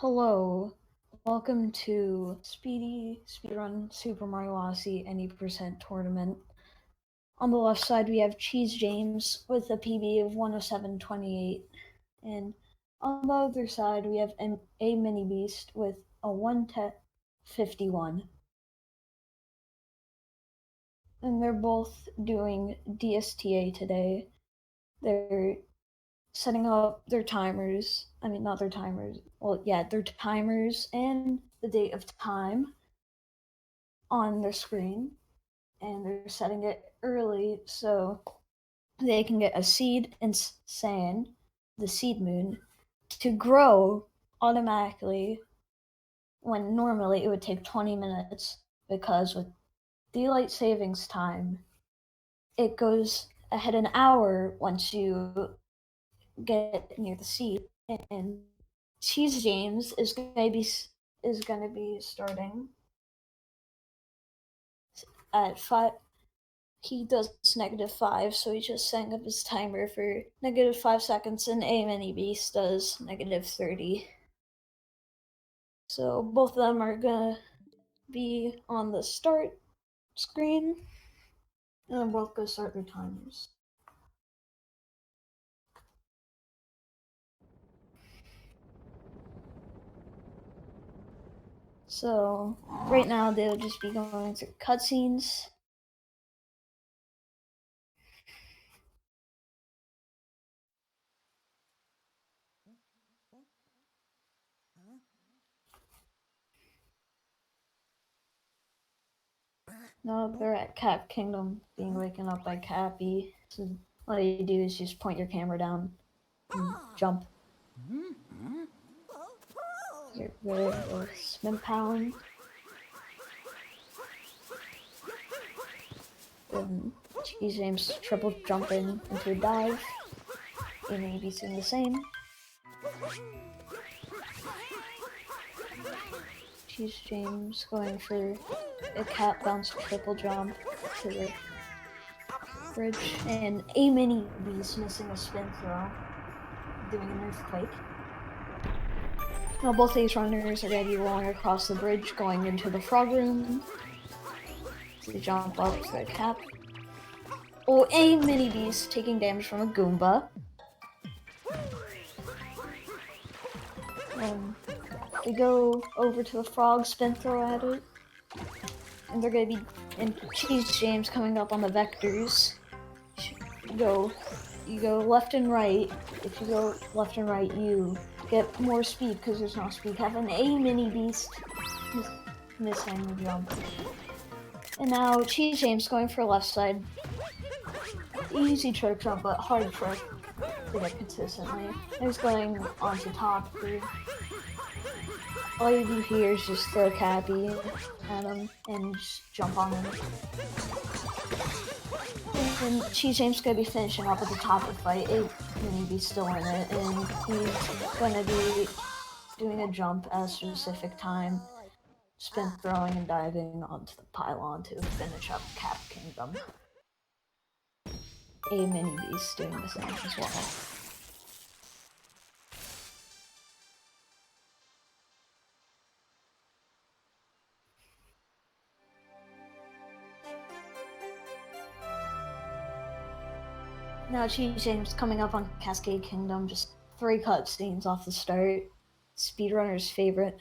Hello, welcome to Speedrun Super Mario Odyssey Any Tournament. On the left side, we have CheeseJamez with a PB of 107.28, and on the other side, we have aMiniBeast with a 110.51. And they're both doing DSTA today. They're setting up their timers. Not their timers. Well, yeah, their timers and the date of time on their screen, and they're setting it early so they can get a seed in sand, the seed moon, to grow automatically when normally it would take 20 minutes, because with daylight savings time, it goes ahead an hour once you get near the seed. And CheeseJamez is gonna be starting at 5. He does -5, so he's just setting up his timer for -5 seconds, and aMiniBeast does -30. So both of them are gonna be on the start screen, and they're both gonna start their timers. So right now they'll just be going through cutscenes. No, they're at Cap Kingdom, being waken up by Cappy. So what you do is just point your camera down and jump. Get rid of the spin pound. Then CheeseJamez triple jumping into a dive. aMiniBeast doing the same. CheeseJamez going for a cat bounce triple jump to the bridge, and aMiniBeast missing a spin throw, doing an earthquake. Now both these runners are going to be rolling across the bridge, going into the frog room. So they jump up to the cap. Oh, aMiniBeast taking damage from a Goomba. They go over to the frog, spin throw at it. And they're going to be in CheeseJamez coming up on the vectors. You go left and right. If you go left and right, you get more speed because there's no speed cap. And aMiniBeast missing the jump. And now CheeseJamez going for left side. Easy trick jump, but hard trick to get consistently. He's going onto top. All you do here is just throw Cappy at him and just jump on him. And CheeseJamez gonna be finishing up at the top of the fight. aMiniBeast still in it, and he's gonna be doing a jump at a specific time, spin throwing and diving onto the pylon to finish up Cap Kingdom. aMiniBeast doing the same as well. Now CheeseJamez coming up on Cascade Kingdom, just 3 cutscenes off the start. Speedrunner's favorite.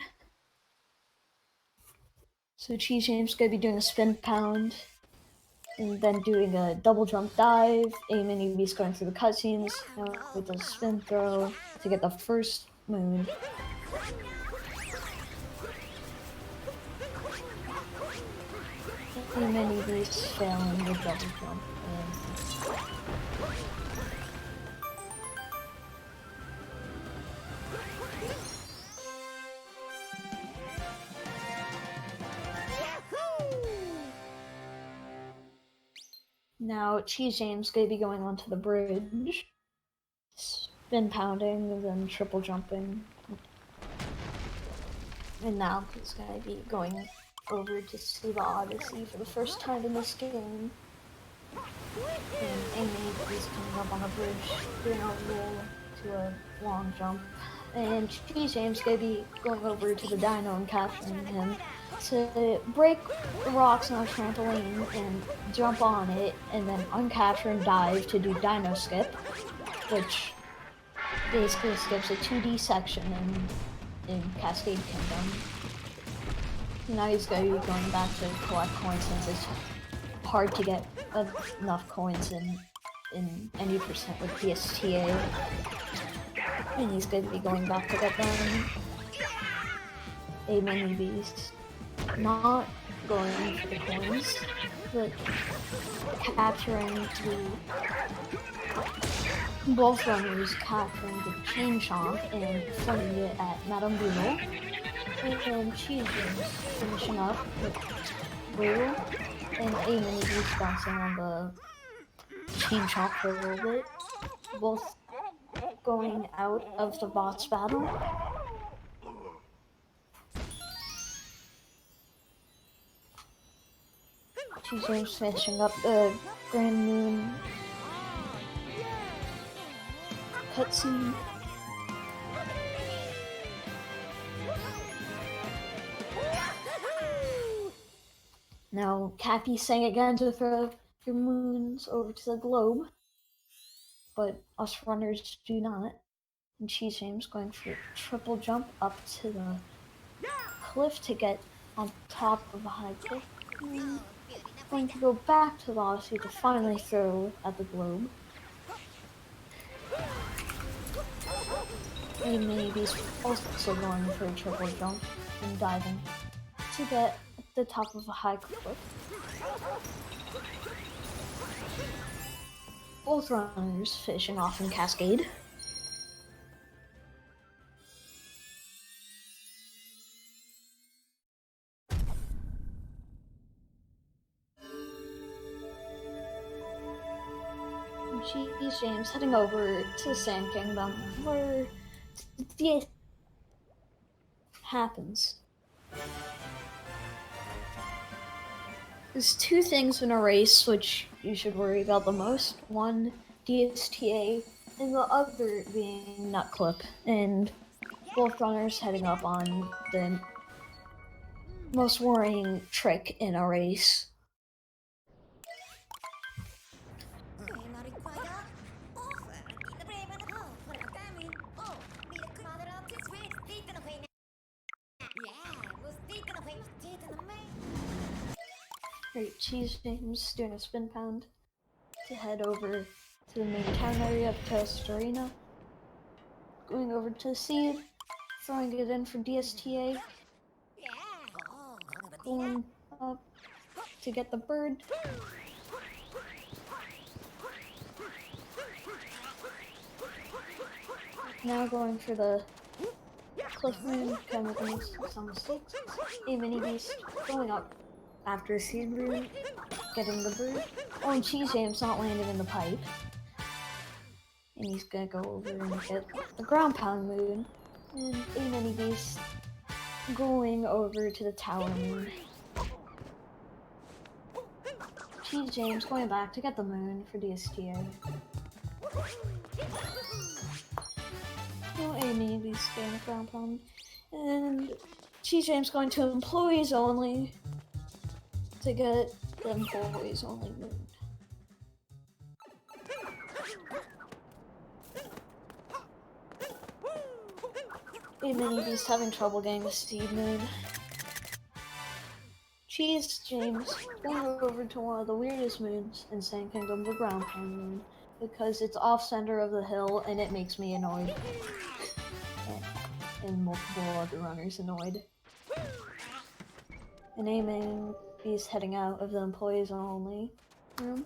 So CheeseJamez gonna be doing a spin pound, and then doing a double jump dive. aMiniBeast going through the cutscenes with a spin throw to get the first moon. aMiniBeast failing the double jump. Now CheeseJamez gonna be going onto the bridge, spin pounding, and then triple jumping. And now he's gonna be going over to see the Odyssey for the first time in this game. And aMiniBeast coming up on the bridge, doing a roll to a long jump, And CheeseJamez gonna be going over to the dino and capturing him to break the rocks on a trampoline and jump on it, and then uncapture and dive to do dino skip, which basically skips a 2D section in Cascade Kingdom. Now he's going to be going back to collect coins since it's hard to get enough coins in any percent with DSTA. And he's going to be going back to get them. aMiniBeast. Not going for the coins, but capturing both runners, capturing the chain chomp and flinging it at Madame Boodle. And CheeseJamez finishing up with Blue and aMiniBeast bouncing on the chain chomp for a little bit. Both going out of the bots battle. CheeseJamez finishing up the Grand Moon cutscene. Now, Cappy's saying again to throw your moons over to the globe, but us runners do not. And CheeseJamez going for a triple jump up to the cliff to get on top of a high cliff. And going to go back to the Odyssey to finally throw at the globe. aMiniBeast also going for a triple jump and diving to get at the top of a high cliff. Both runners finishing off in Cascade. CheeseJamez heading over to Sand Kingdom, where the happens. There's two things in a race which you should worry about the most. One, DSTA, and the other being Nutclip. And both runners heading up on the most worrying trick in a race. Great, CheeseJamez doing a spin pound to head over to the main town area of Toast Arena. Going over to the seed, throwing it in for DSTA. Going up to get the bird. Now going for the Cliff Moon, kind of making some mistakes. aMiniBeast going up after Speedrun, getting the bird. Oh, and CheeseJamez not landing in the pipe. And he's gonna go over and get the ground pound moon. And aMiniBeast going over to the tower moon. CheeseJamez going back to get the moon for DSTA. Oh, aMiniBeast getting a ground pound. And CheeseJamez going to employees only to get the employees only moon. aMiniBeast having trouble getting the seed moon. CheeseJamez going over to one of the weirdest moons in Sand Kingdom, the ground pound moon, because it's off center of the hill and it makes me annoyed. And multiple other runners annoyed. And aMiniBeast heading out of the employees only room.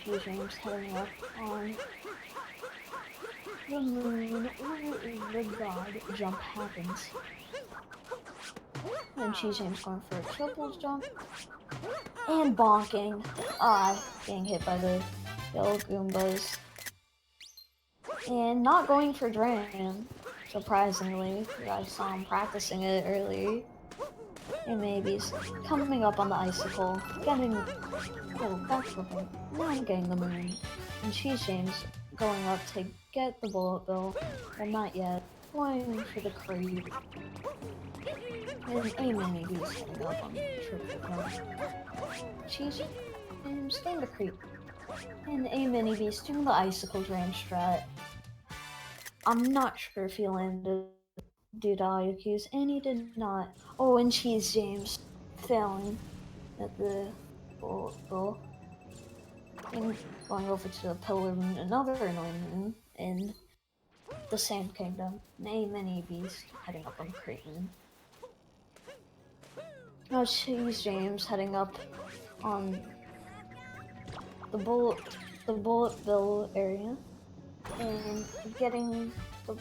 CheeseJamez heading up on the moon where the god jump happens. And CheeseJamez going for a triple jump. And bonking. Getting hit by the yellow Goombas. And not going for Dran, surprisingly. I saw him practicing it earlier. And maybe he's coming up on the icicle, getting backflipping, now getting the moon. And CheeseJamez going up to get the bullet bill, well, not yet. going for the crate. And aMiniBeast heading up on triple jump. CheeseJamez getting the crate. And aMiniBeast doing the icicle drain strat. I'm not sure if he landed due to IQs, and he did not. Oh, and CheeseJamez failing at the goal. And going over to the pillar moon, another annoying moon, in the Sand Kingdom. And aMiniBeast heading up on Creighton. Now CheeseJamez heading up on the bullet bill area and getting the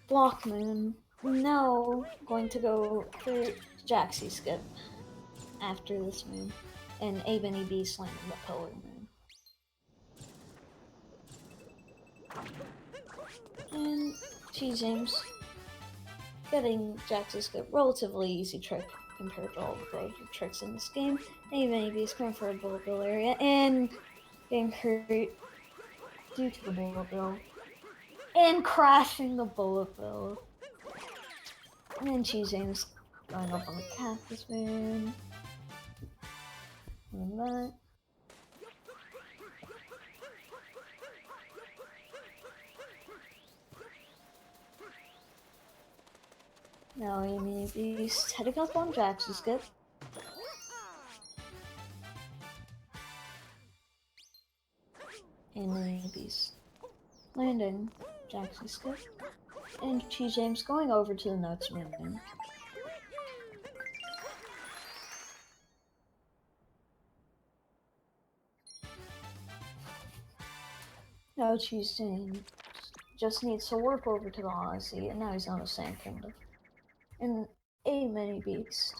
block moon. Now going to go for Jaxie skip after this moon, and aMiniBeast landing the pillar moon. And CheeseJamez getting Jaxie skip, relatively easy trick compared to all the other tricks in this game. aMiniBeast going for a bullet bill area and getting hurt due to the bullet bill and crashing the bullet bill. And then CheeseJamez going up on the cactus moon. And that. Now aMiniBeast heading up on Jaxie skip. aMiniBeast landing Jaxie skip. And CheeseJamez going over to the notes moon. Now CheeseJamez just needs to work over to the Odyssey, and now he's on the Sand Kingdom. And aMiniBeast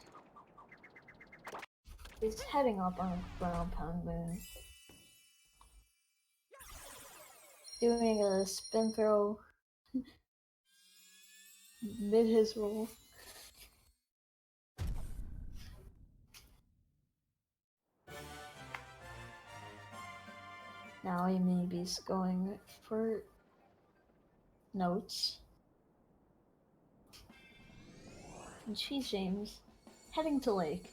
is heading up on a ground pound moon. Doing a spin throw mid his roll. Now aMiniBeast going for notes. And CheeseJamez heading to lake.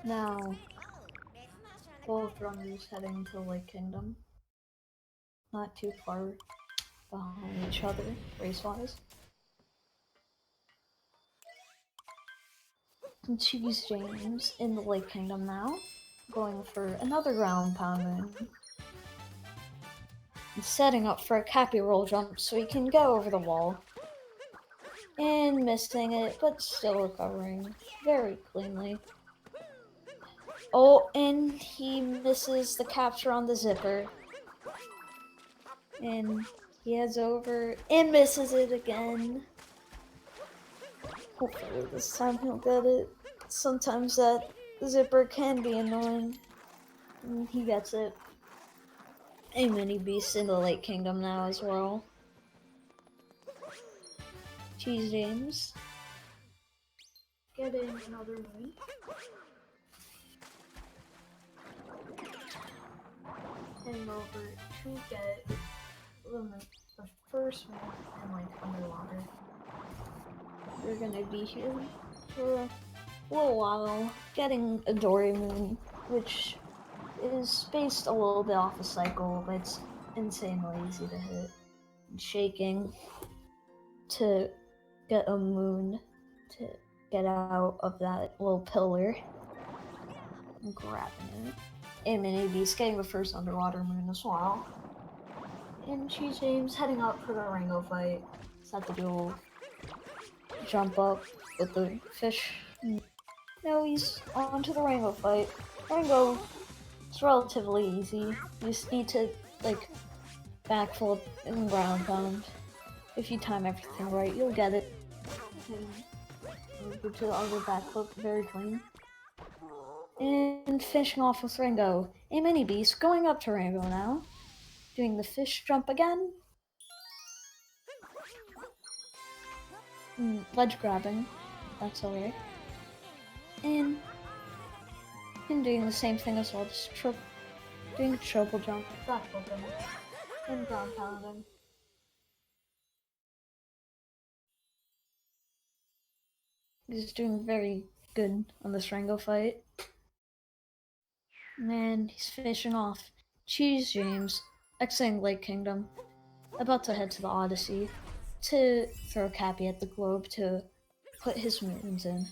Now, both runners heading to Lake Kingdom. Not too far behind each other, race-wise. And CheeseJamez in the Lake Kingdom now, going for another ground pound moon. And setting up for a cappy roll jump so he can go over the wall. And missing it, but still recovering very cleanly. Oh, and he misses the capture on the zipper. And he heads over and misses it again. Hopefully this time he'll get it. Sometimes that zipper can be annoying. And he gets it. aMiniBeast in the Lake Kingdom now as well. CheeseJamez getting another moon. Heading over to get the first one and like underwater. We're gonna be here for a little while, getting a Dory moon, which is spaced a little bit off the cycle, but it's insanely easy to hit. And shaking to get a moon to get out of that little pillar. And grabbing it. aMiniBeast getting the first underwater moon as well. And CheeseJamez heading up for the Rango fight. Just have to do a little jump up with the fish. Now he's on to the Rango fight. Rango is relatively easy. You just need to, like, backflip and ground pound. If you time everything right, you'll get it. And go to the other backflip, very clean. And finishing off with Rango. aMiniBeast going up to Rango now. Doing the fish jump again. ledge grabbing. That's alright. And doing the same thing as well, just doing triple jump, back flipping, and ground pounding. He's doing very good on this Rango fight. And he's finishing off CheeseJamez, exiting Lake Kingdom, about to head to the Odyssey to throw Cappy at the globe to put his moons in.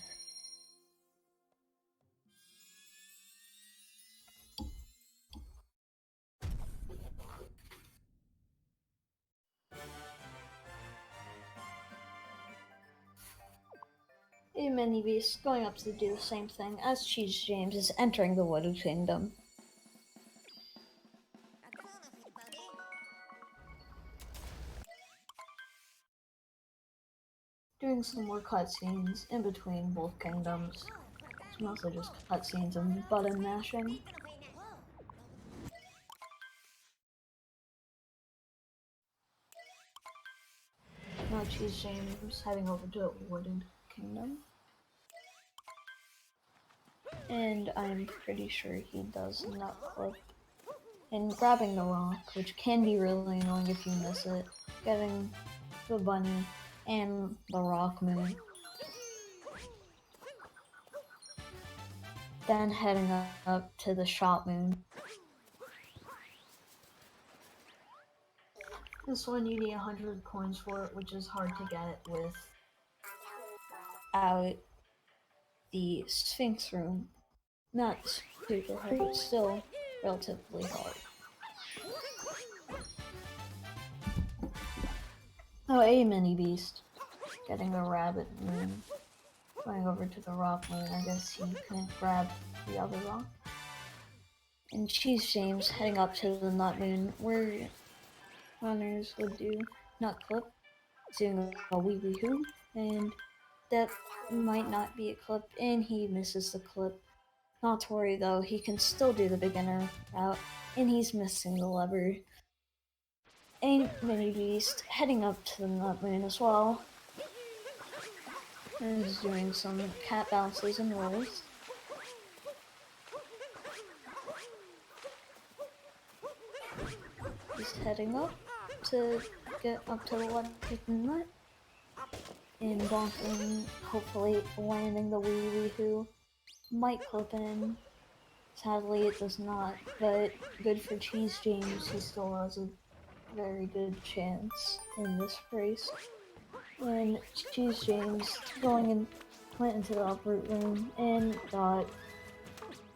aMiniBeast going up to do the same thing as CheeseJamez is entering the Wooded Kingdom. Doing some more cutscenes in between both kingdoms. It's mostly just cutscenes and button mashing. Now CheeseJamez heading over to Wooded Kingdom. And I'm pretty sure he does nut clip. And grabbing the rock, which can be really annoying if you miss it. Getting the bunny and the rock moon. Then heading up to the shot moon. This one you need 100 coins for it, which is hard to get without the Sphinx room. Not super hard, but still relatively hard. Oh, aMiniBeast. Getting the rabbit moon. Going over to the rock moon, I guess he couldn't grab the other rock. And CheeseJamez heading up to the nut moon, where runners would do nut clip, doing a wee wee hoo, and that might not be a clip, and he misses the clip. Not to worry though, he can still do the beginner route, and he's missing the lever. aMiniBeast heading up to the nut moon as well. And he's doing some cat bounces and rolls. He's heading up to get up to the left nut. And bonking, hopefully landing the wee wee hoo. Might clip in. Sadly it does not, but good for CheeseJamez, he still has a very good chance in this race. And CheeseJamez went into the uproot room and got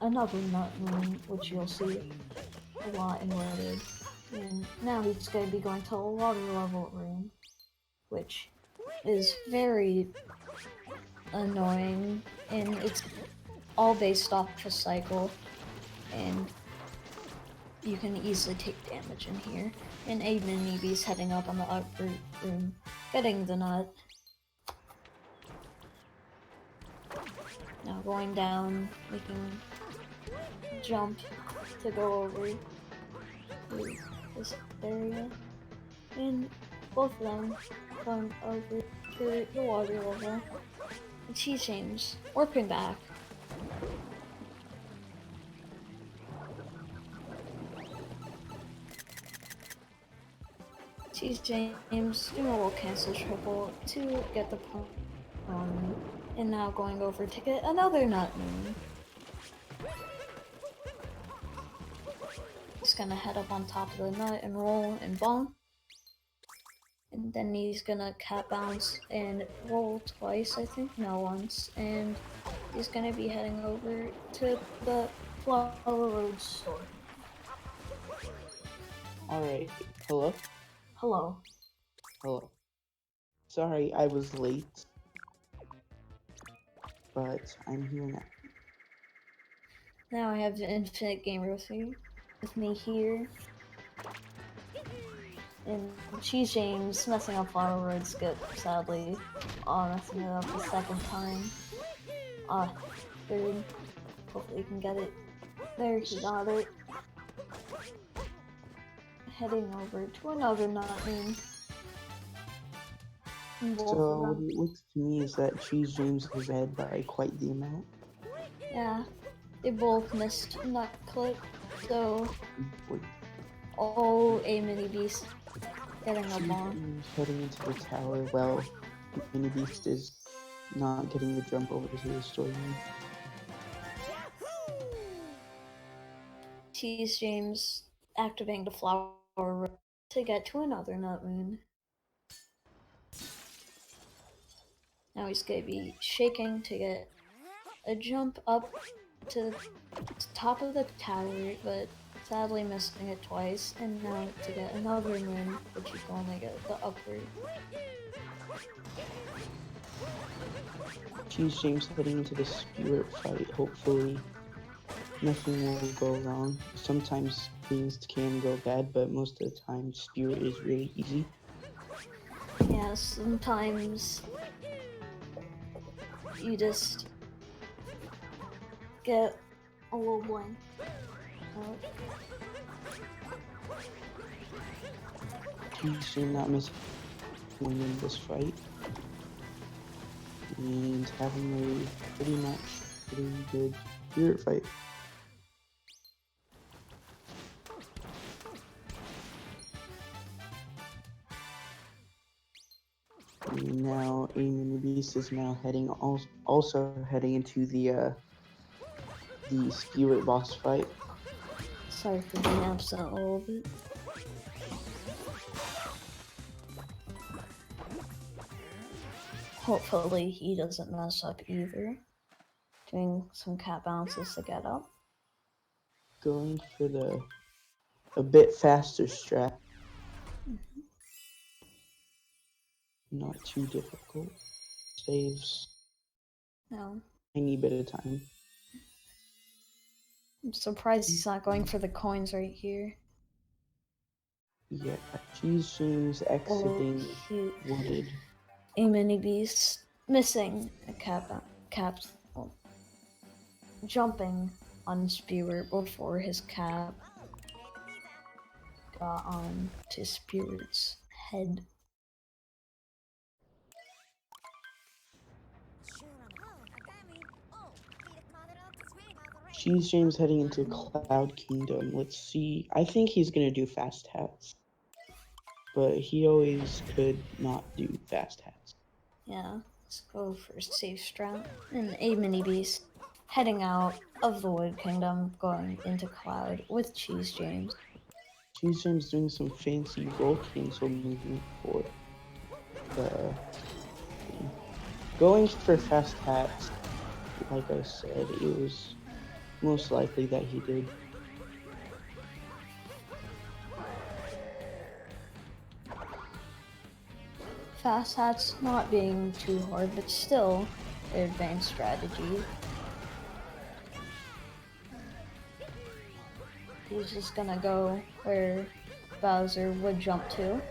another nut moon, which you'll see a lot in Wooded. And now he's going to be going to a water level room, which is very annoying, and it's all based off a cycle, and you can easily take damage in here. And aMiniBeast heading up on the uproot room, getting the nut. Now going down, making a jump to go over to this area. And both of them going over to the water level. And CheeseJamez warping back. CheeseJamez doing a little cancel triple to get the point. And now going over to get another nut moon. He's gonna head up on top of the nut and roll and bonk. And then he's gonna cat bounce and roll twice, I think, no, once. And he's gonna be heading over to the Flower Road store. Alright, hello? Hello. Hello. Sorry I was late, but I'm here now. Now I have Infinite Gamer with me here. And CheeseJamez messing up Flower Road skip, sadly. Messing it up the second time. Third. Hopefully he can get it. There, he got it. Heading over to another nut moon. in both of So what them. it looks to me is that CheeseJamez is ahead by quite the amount. Yeah, they both missed nut clip, so aMiniBeast getting a bomb. CheeseJamez heading into the tower. Well, aMiniBeast is not getting the jump over to the storyline. CheeseJamez activating the flower to get to another nut moon. Now he's gonna be shaking to get a jump up to the top of the tower, but sadly missing it twice, and now to get another moon, which he can only get the upward. CheeseJamez heading into the spirit fight. Hopefully nothing will go wrong. Sometimes things can go bad, but most of the time spirit is really easy. Yeah, sometimes you just get a little blank. CheeseJamez not missing in this fight. And having a pretty good spirit fight. And now aMiniBeast is now also heading into the spirit boss fight. Sorry for being absent a little bit. Hopefully he doesn't mess up either. Doing some cat bounces to get up. Going for a bit faster strat. Not too difficult. Saves No. a tiny bit of time. I'm surprised he's not going for the coins right here. Yeah, CheeseJamez exiting wooded. aMiniBeast missing a jumping on Spewer before his cap got on to Spewer's head. CheeseJamez heading into Cloud Kingdom. Let's see. I think he's gonna do fast hats, but he always could not do fast hats. Yeah, let's go for safe strat. And aMiniBeast heading out of the Wood Kingdom, going into Cloud with CheeseJamez. CheeseJamez doing some fancy roll cancel movement for the going for fast hats. Like I said, it was most likely that he did. Fast hats not being too hard, but still an advanced strategy. He's just gonna go where Bowser would jump to.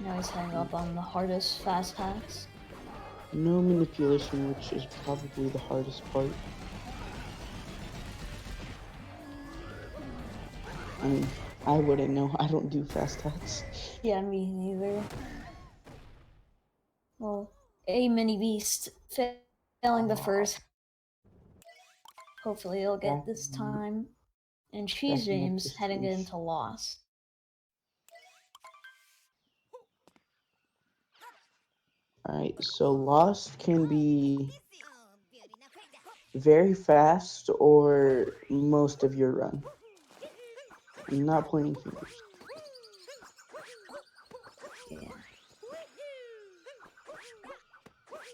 Now he's hanging up on the hardest fast hats. No manipulation, which is probably the hardest part. I mean, I wouldn't know. I don't do fast hats. Yeah, me neither. Well, aMiniBeast failing the first. Hopefully he'll get this time. And CheeseJamez heading into Lost. Alright, so Lost can be very fast or most of your run. I'm not pointing fingers. Yeah.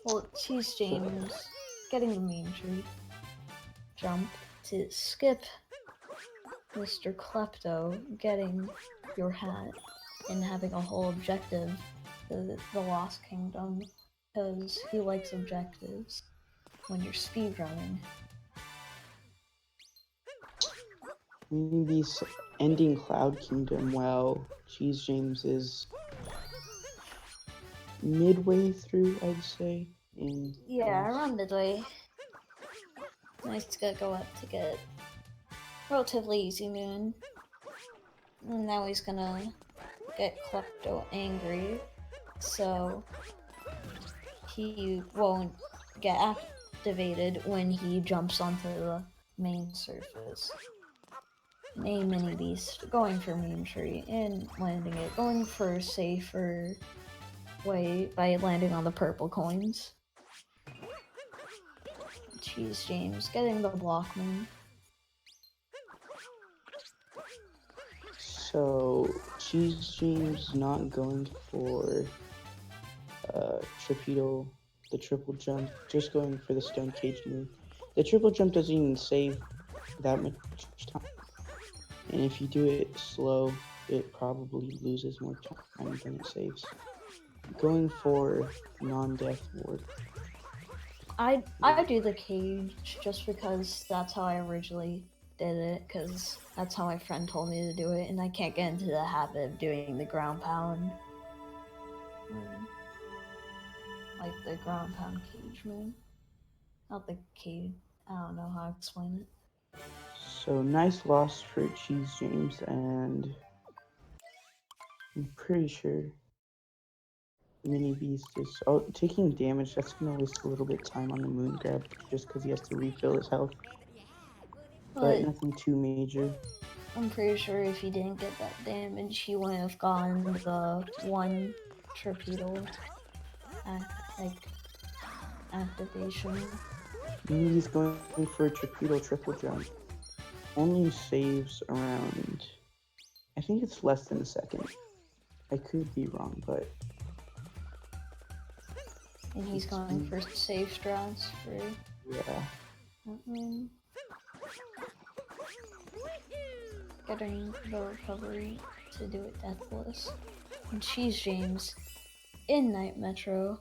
Well, CheeseJamez getting the mean treat. Jump to skip Mr. Klepto getting your hat and having a whole objective to the Lost Kingdom because he likes objectives when you're speedrunning. Maybe ending Cloud Kingdom while CheeseJamez is midway through, I'd say. Yeah, around midway. Nice to go up to get relatively easy moon. And now he's gonna get Klepto angry so he won't get activated when he jumps onto the main surface. An aMiniBeast, going for meme tree and landing it, going for a safer way by landing on the purple coins. CheeseJamez getting the Blockman. So CheeseJamez not going for Torpedo, the triple jump, just going for the stone cage move. The triple jump doesn't even save that much time, and if you do it slow, it probably loses more time than it saves. Going for non-death ward. I do the cage just because that's how I originally did it, because that's how my friend told me to do it, and I can't get into the habit of doing the ground pound. Like the ground pound cage move. Not the cage. I don't know how to explain it. So nice loss for CheeseJamez, and I'm pretty sure aMiniBeast is taking damage. That's gonna waste a little bit of time on the moon grab just because he has to refill his health. But nothing too major. I'm pretty sure if he didn't get that damage, he wouldn't have gotten the one torpedo activation. He's going for a torpedo triple jump. Only saves around, I think it's less than a second. I could be wrong, but. And he's going for safe strats for. Yeah. Getting the recovery to do it deathless. And CheeseJamez in Night Metro.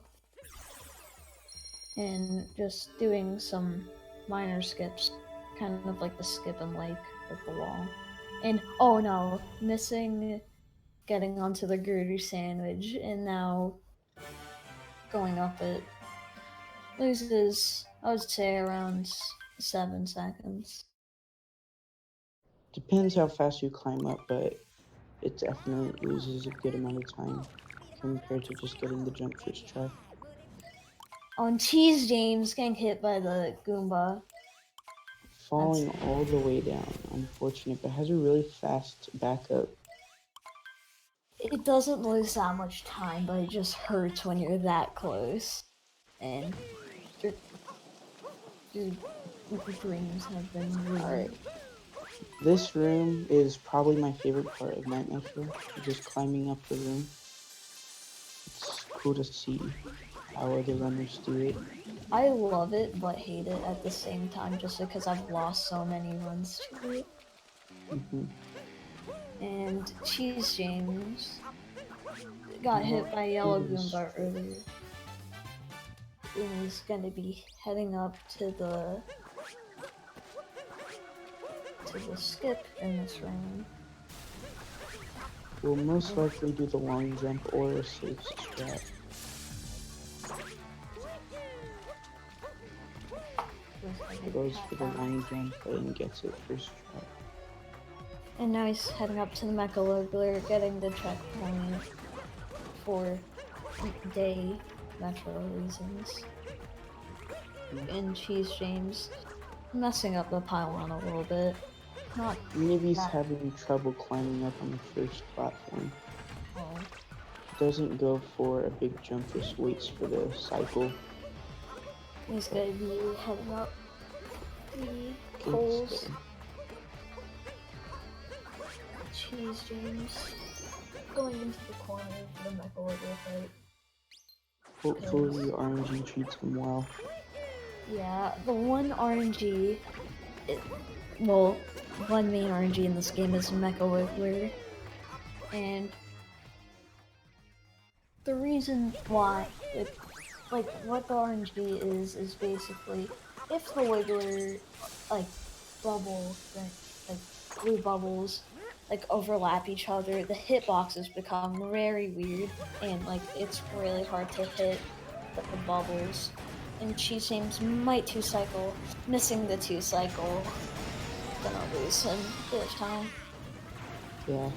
And just doing some minor skips, kind of like the skip and lake with the wall. And oh no, missing getting onto the Gertie sandwich, and now going up it. Loses, I would say, around 7 seconds. Depends how fast you climb up, but it definitely loses a good amount of time compared to just getting the jump first try. On CheeseJamez getting hit by the Goomba. Falling all the way down, unfortunate, but has a really fast backup. It doesn't lose that much time, but it just hurts when you're that close. And your dreams have been ruined. Alright. This room is probably my favorite part of Night Metro, just climbing up the room. It's cool to see how other runners do it. I love it, but hate it at the same time, just because I've lost so many runs to it. And CheeseJamez got hit by Yellow Goomba earlier. And he's gonna be heading up to the skip in this round. We'll most likely do the long jump or a safe strat. He goes for the long jump and gets it first try. And now he's heading up to the Mecha Logler, getting the checkpoint for day Metro reasons. And CheeseJamez messing up the pylon a little bit. Maybe he's having trouble climbing up on the first platform. Doesn't go for a big jump, just waits for the cycle. He's gonna be heading up the poles. CheeseJamez going into the corner for the Mecha Logler fight. Hopefully RNG treats him well. Yeah, the one RNG, one main RNG in this game is Mecha Wiggler, and the reason why, what the RNG is basically, if the Wiggler, blue bubbles, overlap each other, the hitboxes become very weird, and, it's really hard to hit the bubbles. And CheeseJamez might 2-cycle, missing the 2-cycle. Gonna lose him this time. Yeah.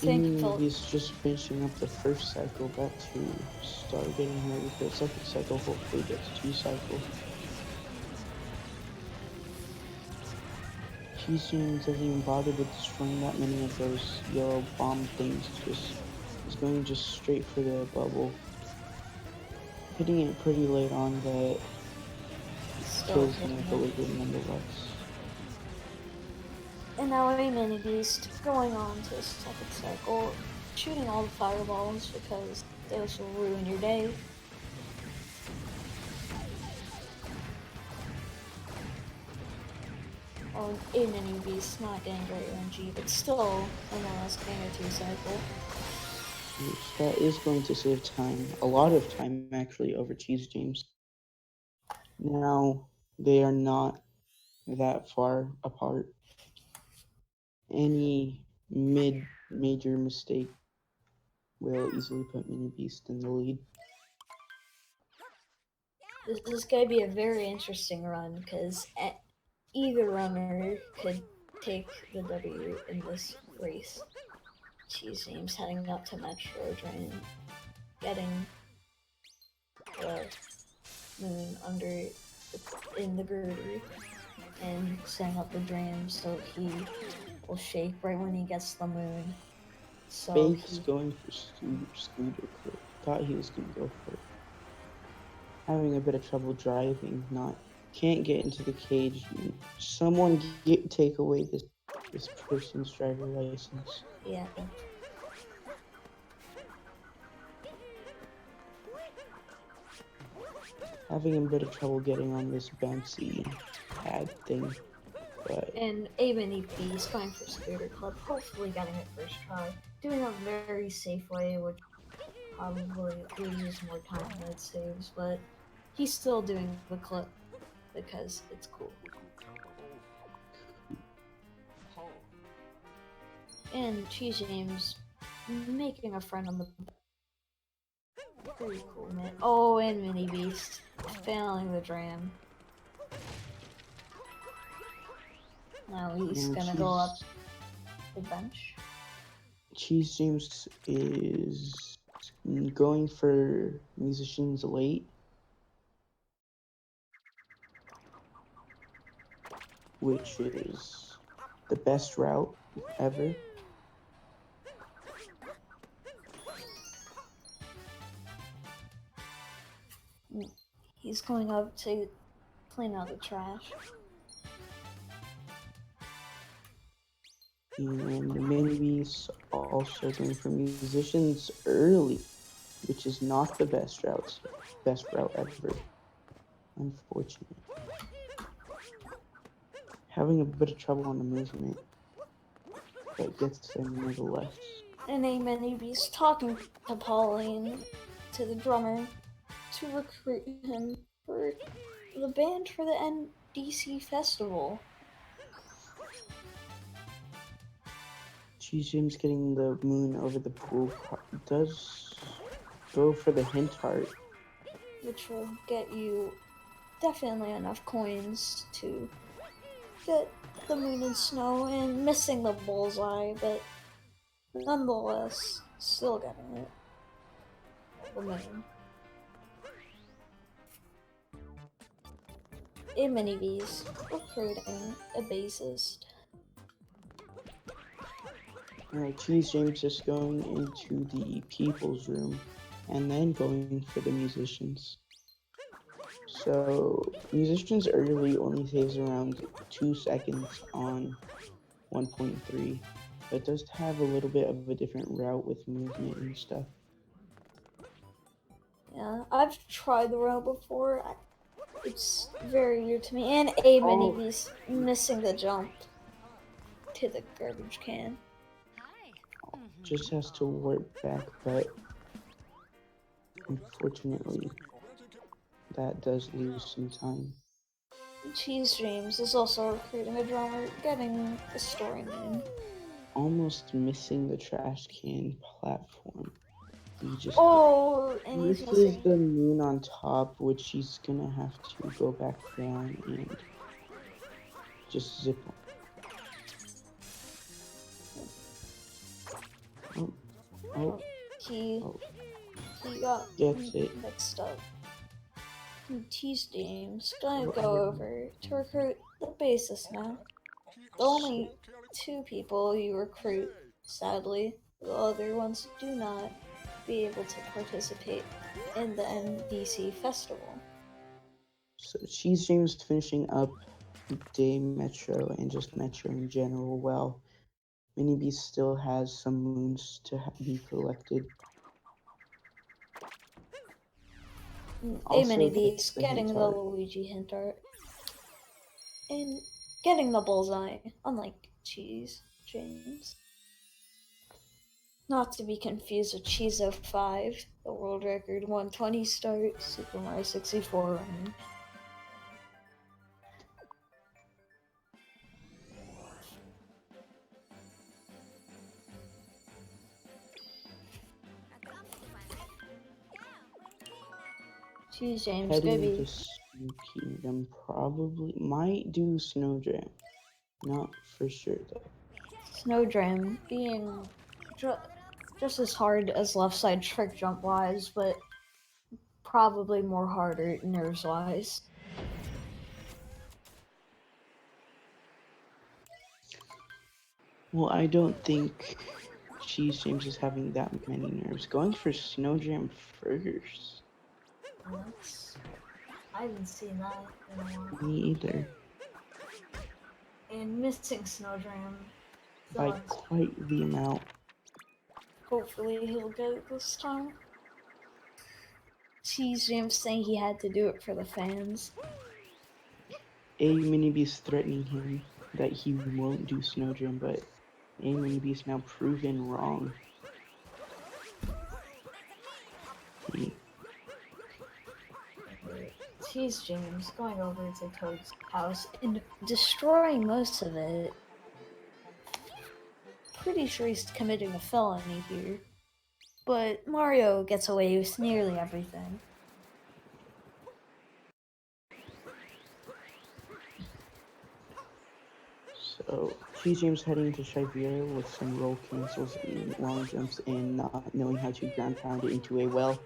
think they'll. He's just finishing up the first cycle, about to start getting ready for the second cycle. Hopefully gets 2 cycles. CheeseJamez doesn't even bother with destroying that many of those yellow bomb things. He's going just straight for the bubble. Hitting it pretty late on, but Still kill's gonna deliver nonetheless. And now aMiniBeast going on to his second cycle, shooting all the fireballs because those will ruin your day. Oh, aMiniBeast not getting great RNG, but still nonetheless getting a 2 cycle. Which that is going to save time, a lot of time actually, over CheeseJamez. Now they are not that far apart. Any major mistake will easily put aMiniBeast in the lead. This is going to be a very interesting run because either runner could take the W in this race. CheeseJamez heading up to Metro Drain, getting the moon in the girder, and setting up the drain so he will shake right when he gets the moon. So Bake's going for scooter clip. Thought he was gonna go for it. Having a bit of trouble driving, can't get into the cage. Someone take away this person's driver license. Yeah. Having a bit of trouble getting on this bouncy pad thing. But and aMiniBeast going for Scooter Club, hopefully getting it first try. Doing a very safe way, which probably loses more time than it saves, but he's still doing the clip because it's cool. And CheeseJamez making a friend on the pretty cool, man. Oh, and aMiniBeast failing the dram. Now he's gonna go up the bench. CheeseJamez is going for musicians late, which is the best route ever. He's going up to clean out the trash. And aMiniBeast also going for musicians early, which is not the best route ever. Unfortunate. Having a bit of trouble on the movement, but gets there nonetheless. And aMiniBeast talking to Pauline, to the drummer, to recruit him for the band for the NDC festival. CheeseJamez getting the moon over the pool does go for the hint heart, which will get you definitely enough coins to get the moon and snow, and missing the bullseye, but nonetheless still getting it. The moon. aMiniBeast recruiting a bassist. Alright, CheeseJamez is going into the people's room and then going for the musicians. So musicians early only saves around 2 seconds on 1.3, but it does have a little bit of a different route with movement and stuff. Yeah, I've tried the route before. It's very weird to me. And aMiniBeast missing the jump to the garbage can. Just has to warp back, but unfortunately that does lose some time. CheeseJamez is also recruiting a drummer, getting a story moon. Almost missing the trash can platform. He just misses the moon on top, which he's gonna have to go back down and just zip on. Oh, oh, He oh. got Gets it. mixed up. CheeseJamez gonna Oh, go over to recruit the bassist now. The only two people you recruit, sadly. The other ones do not be able to participate in the NBC festival. So CheeseJamez finishing up Day Metro and just Metro in general, while aMiniBeast still has some moons to be collected. Also aMiniBeast the getting hint the art. Luigi hint art. And getting the bullseye, unlike CheeseJamez. Not to be confused with Cheezo5, the world record 120 start Super Mario 64 run. CheeseJamez, Heading baby. into Snow Kingdom, probably might do Snow Jam. Not for sure though. Snowdram being just as hard as left side trick jump wise, but probably more harder nerves wise. Well, I don't think CheeseJamez is having that many nerves. Going for Snow Jam first. I haven't seen that in a while. Me either. And missing Snowdram. By quite the amount. Hopefully he'll get it this time. CheeseJamez saying he had to do it for the fans. aMiniBeast threatening him that he won't do Snow Jam, but aMiniBeast now proven wrong. CheeseJamez going over to Toad's house and destroying most of it. Pretty sure he's committing a felony here. But Mario gets away with nearly everything. So CheeseJamez heading to Shiveria with some roll cancels and long jumps and not knowing how to ground pound it into a well.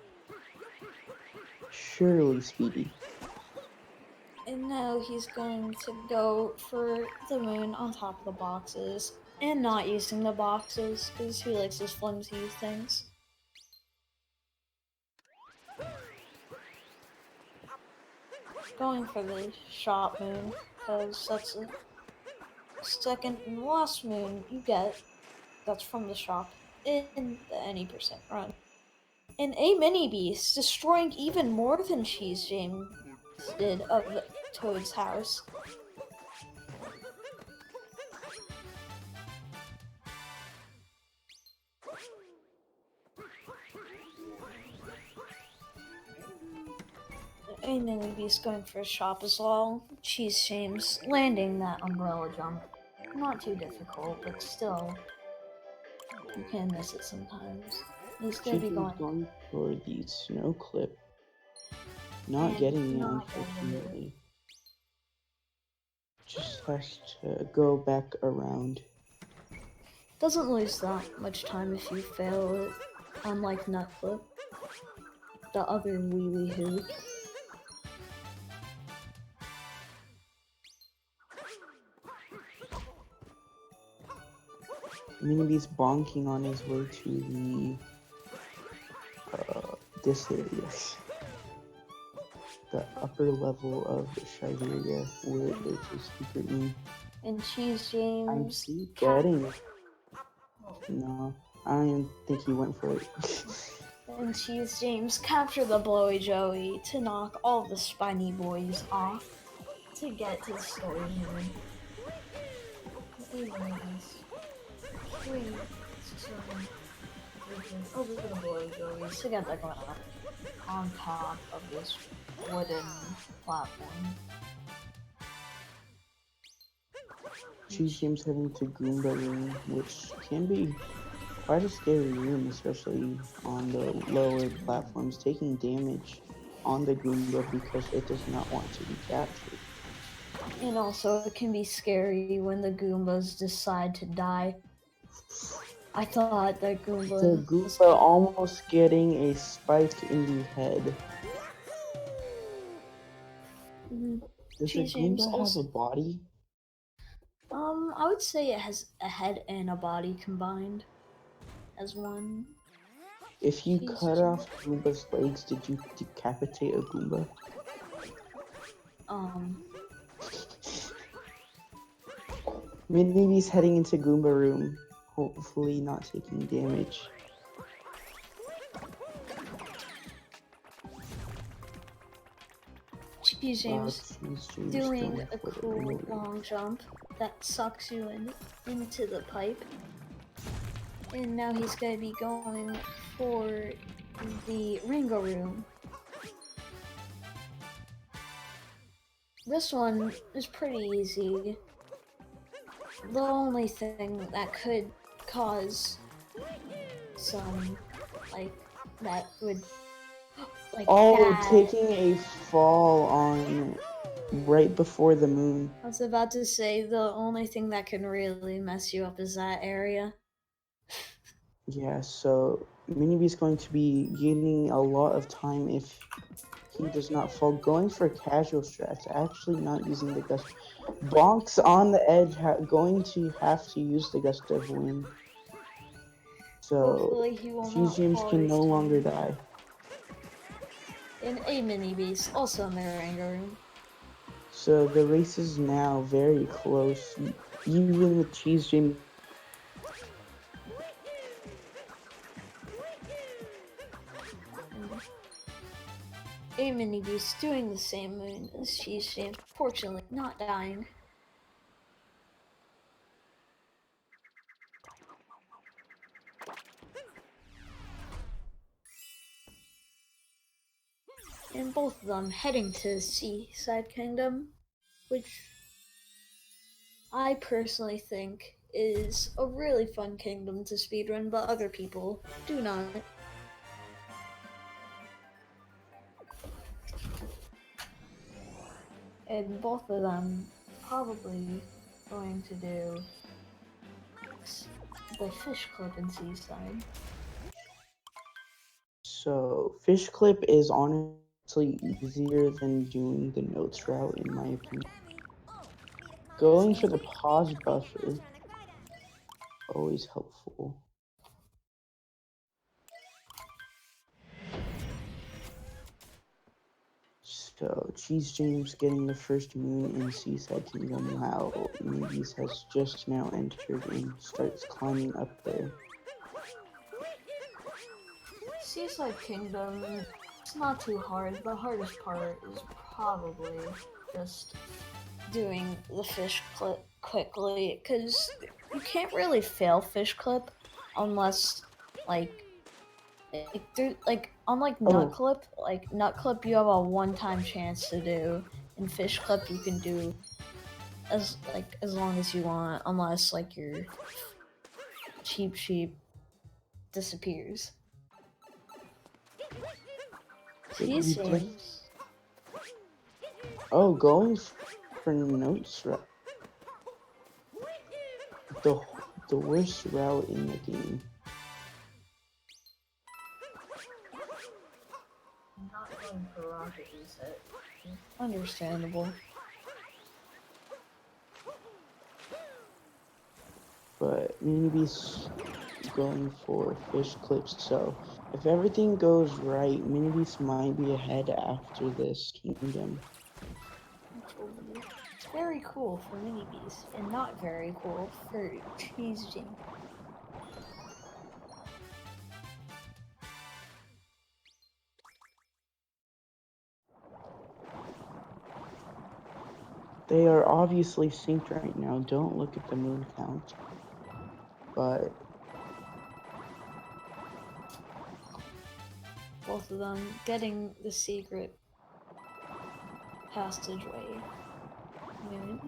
Surely Speedy. And now he's going to go for the moon on top of the boxes. And not using the boxes, because he likes his flimsy things. Going for the shop moon, because that's the second and last moon you get that's from the shop in the any percent run. And aMiniBeast destroying even more than CheeseJamez did of Toad's house. aMiniBeast going for a shop as well. CheeseJamez landing that umbrella jump. Not too difficult, but still, you can miss it sometimes. He's gonna be going for the snow clip. Not getting it, unfortunately. Just has to go back around. Doesn't lose that much time if you fail it, unlike Nutflip, the other wee wee hoop. aMiniBeast bonking on his way to the this area, the upper level of Shiveria, where there's a secret moon. And CheeseJamez getting it. No, I don't even think he went for it. And CheeseJamez capture the Blowy Joey to knock all the Spiny Boys off to get to the story moon. Over the Blowy Joeys to get the ground on top of this wooden platform. CheeseJamez heading to Goomba Room, which can be quite a scary room, especially on the lower platforms, taking damage on the Goomba because it does not want to be captured. And also, it can be scary when the Goombas decide to die. I thought that The Goomba was Goomba almost getting a spike in the head. Does a CheeseJamez Goomba have a also. body? I would say it has a head and a body combined as one. If you cut CheeseJamez. off Goomba's legs, did you decapitate a Goomba? Minibeast heading into Goomba room, hopefully not taking damage. CheeseJamez CheeseJamez doing going a for the cool ring. long jump that sucks you into the pipe. And now he's going to be going for the Ringo room. This one is pretty easy. The only thing that could cause some, like, that would, like, that. Taking a fall on right before the moon. I was about to say, the only thing that can really mess you up is that area. Yeah, so Minibeast is going to be gaining a lot of time if he does not fall. Going for casual strats, actually not using the gust. Bonks on the edge, going to have to use the gust of wind. So Hopefully he will not CheeseJamez fall can this no time. longer die. And aMiniBeast, also in the Rango room. So the race is now very close, even with CheeseJamez. aMiniBeast doing the same moon as CheeseJamez, fortunately not dying. And both of them heading to Seaside Kingdom, which I personally think is a really fun kingdom to speedrun, but other people do not. And both of them probably going to do the fish clip in Seaside. So fish clip is honestly easier than doing the notes route, in my opinion. Going for the pause buffer, always helpful. So CheeseJamez getting the first moon in Seaside Kingdom, while Minibeast has just now entered and starts climbing up there. Seaside Kingdom, it's not too hard. The hardest part is probably just doing the fish clip quickly, because you can't really fail fish clip unless, unlike nut clip, you have a one-time chance to do. In fish clip, you can do as long as you want, unless your cheap sheep disappears. CheeseJamez. Oh, going for notes route. The worst route in the game. Not going for rocket reset. Understandable. But Minibeast going for fish clips, so if everything goes right, Minibeast might be ahead after this kingdom. It's very cool for aMiniBeast, and not very cool for CheeseJamez. They are obviously synced right now. Don't look at the moon count. But Both of them getting the secret passageway moon.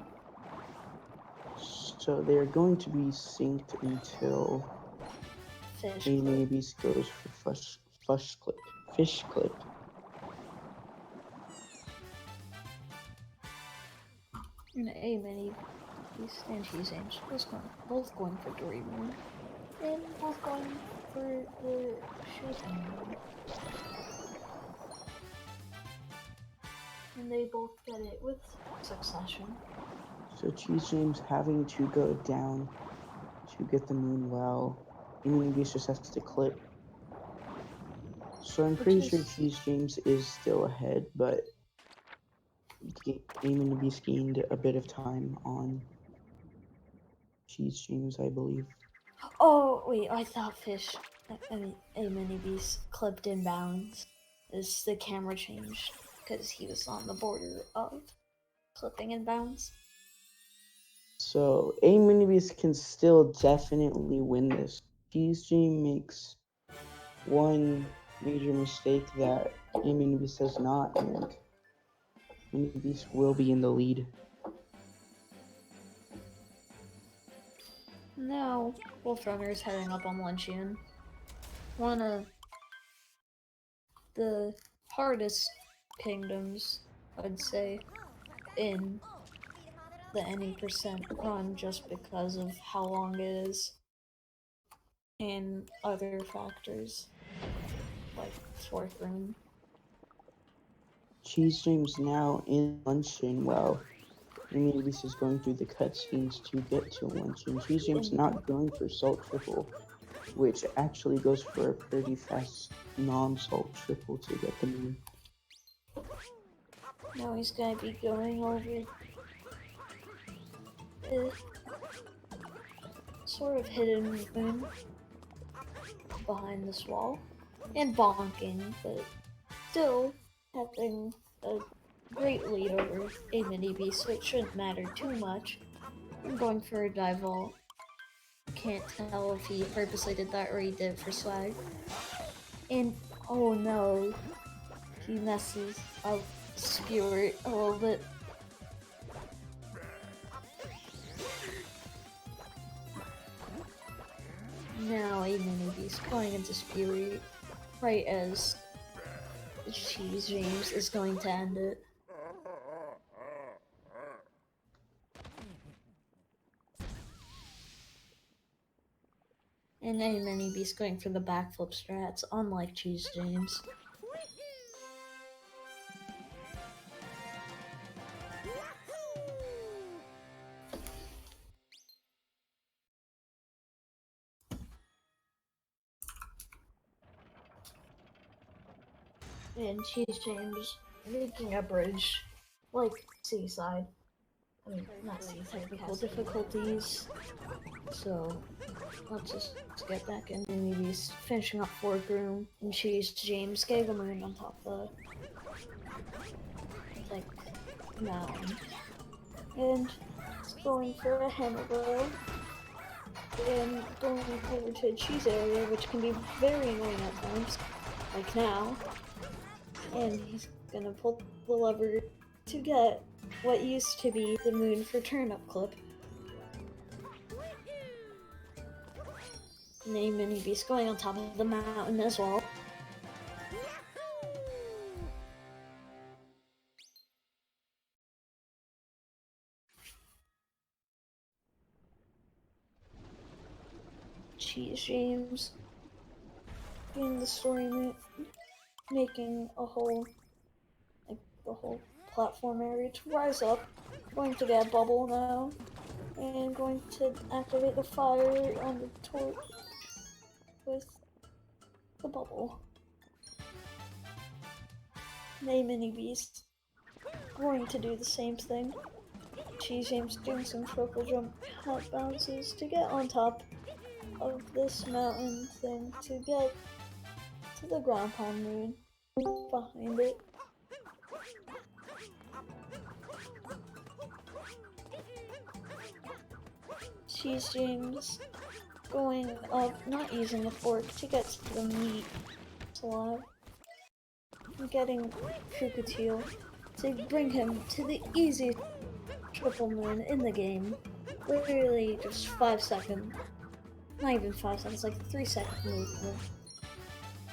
so they're going to be synced until aMiniBeast goes for fish clip. And aMiniBeast and CheeseJamez both going for Dory moon. And both going for the shooting mode. And they both get it with succession. So CheeseJamez having to go down to get the moon well. aMiniBeast just has to clip. So I'm pretty sure CheeseJamez is still ahead, but aMiniBeast gained a bit of time on CheeseJamez, I believe. Oh, wait, I thought aMiniBeast clipped in bounds. As the camera changed, because he was on the border of clipping in bounds. So aMiniBeast can still definitely win this. CheeseJamez makes one major mistake that aMiniBeast does not, and aMiniBeast will be in the lead. Now, both runners heading up on Luncheon. One of the hardest kingdoms, I'd say, in the any percent run just because of how long it is and other factors like fourth room. CheeseJamez now in Luncheon while aMiniBeast is going through the cutscenes to get to Luncheon. CheeseJamez not going for Salt Triple, which actually goes for a pretty fast non-salt triple to get the moon. Now he's gonna be going over the sort of hidden moon behind this wall and bonking, but still having a great lead over aMiniBeast, so it shouldn't matter too much. I'm going for a dive vault. Can't tell if he purposely did that or he did it for swag. And oh no, he messes up Spewer a little bit. Now aMiniBeast going into Spewer right as CheeseJamez is going to end it. And aMiniBeast going for the backflip strats, unlike CheeseJamez. And CheeseJamez making a bridge like Seaside. I mean, not Seaside, technical difficulties. So let's just get back in. aMiniBeast finishing up fourth room, and CheeseJamez getting a moon on top of the mountain. And it's going for a hammer blow. And going over to cheese area, which can be very annoying at times, like now. And he's gonna pull the lever to get what used to be the moon for turnip clip. And aMiniBeast going on top of the mountain as well. CheeseJamez in the story making a whole, like the whole platform area to rise up. Going to get a bubble now, and going to activate the fire on the torch with the bubble. aMiniBeast going to do the same thing. CheeseJamez doing some triple jump hop bounces to get on top of this mountain thing to get to the ground pound moon behind it. CheeseJamez going up, not using the fork to get to the meat slot. Getting Krukateel to bring him to the easiest triple moon in the game. Literally just 5 seconds. Not even 5 seconds, like 3 second movement.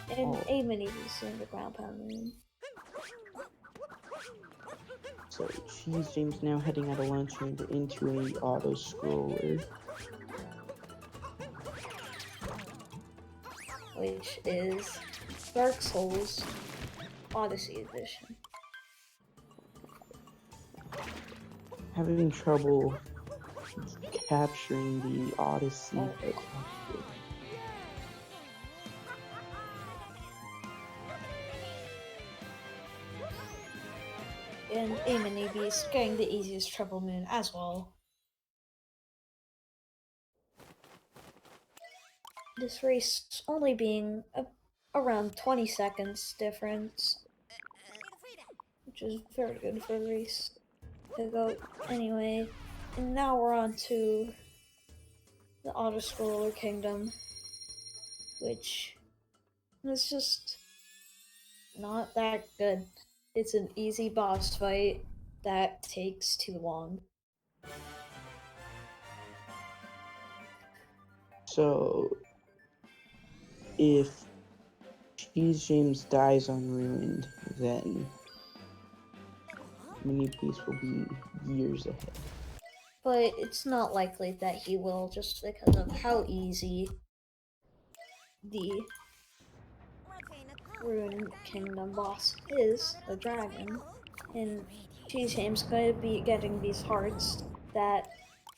And aMiniBeast in the ground pound moon. So CheeseJamez now heading out of Luncheon into a auto scroller. which is Dark Souls Odyssey Edition. Having trouble capturing the Odyssey. And aMiniBeast getting the easiest triple moon as well. This race only being around 20 seconds difference, which is very good for a race to go anyway. And now we're on to the Auto-Scroller Kingdom, which is just not that good. It's an easy boss fight that takes too long. So, if CheeseJamez dies on Ruined, then aMiniBeast will be years ahead. But it's not likely that he will, just because of how easy the Ruined Kingdom boss is, the dragon. And CheeseJamez going to be getting these hearts that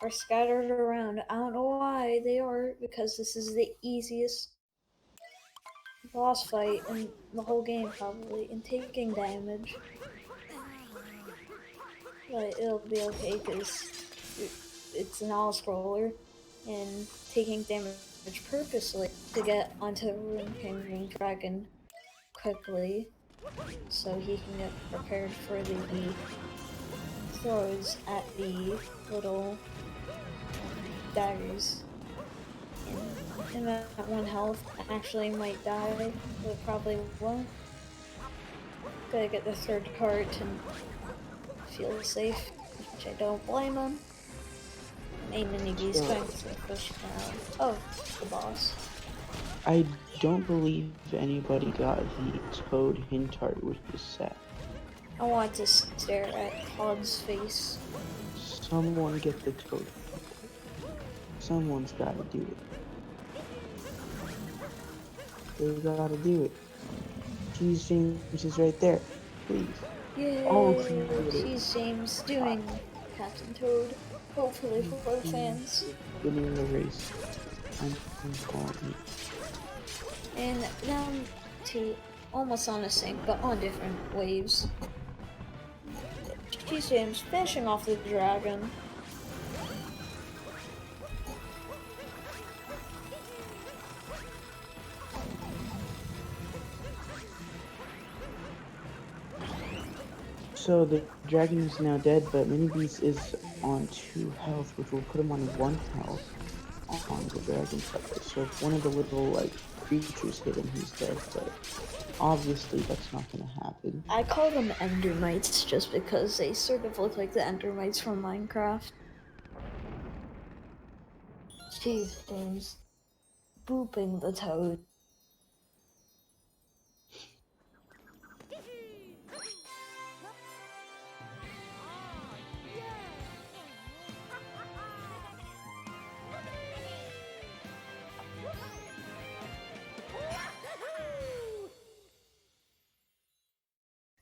are scattered around. I don't know why they are, because this is the easiest boss fight in the whole game, probably, and taking damage. But it'll be okay, because it's an auto-scroller, and taking damage purposely to get onto the Ruined Kingdom Dragon quickly, so he can get prepared for the throws at the little daggers. And at 1 health, actually might die, but probably won't. Gotta get the 3rd card and feel safe, which I don't blame him. aMiniBeast going to the first round of the boss. I don't believe anybody got the Toad hint art with this set. I want to stare at Todd's face. Someone get the Toad. Someone's gotta do it. They gotta do it. CheeseJamez is right there. Please. Yay! Oh, CheeseJamez doing Captain Toad. Hopefully for the fans. Winning the race. I'm calling it. And down to almost on a sync, but on different waves. CheeseJamez finishing off the dragon. So the dragon is now dead, but aMiniBeast is on 2 health, which will put him on 1 health on the dragon side. So if one of the little creatures hit him, he's dead, but obviously that's not gonna happen. I call them Endermites just because they sort of look like the Endermites from Minecraft. CheeseJamez booping the toad.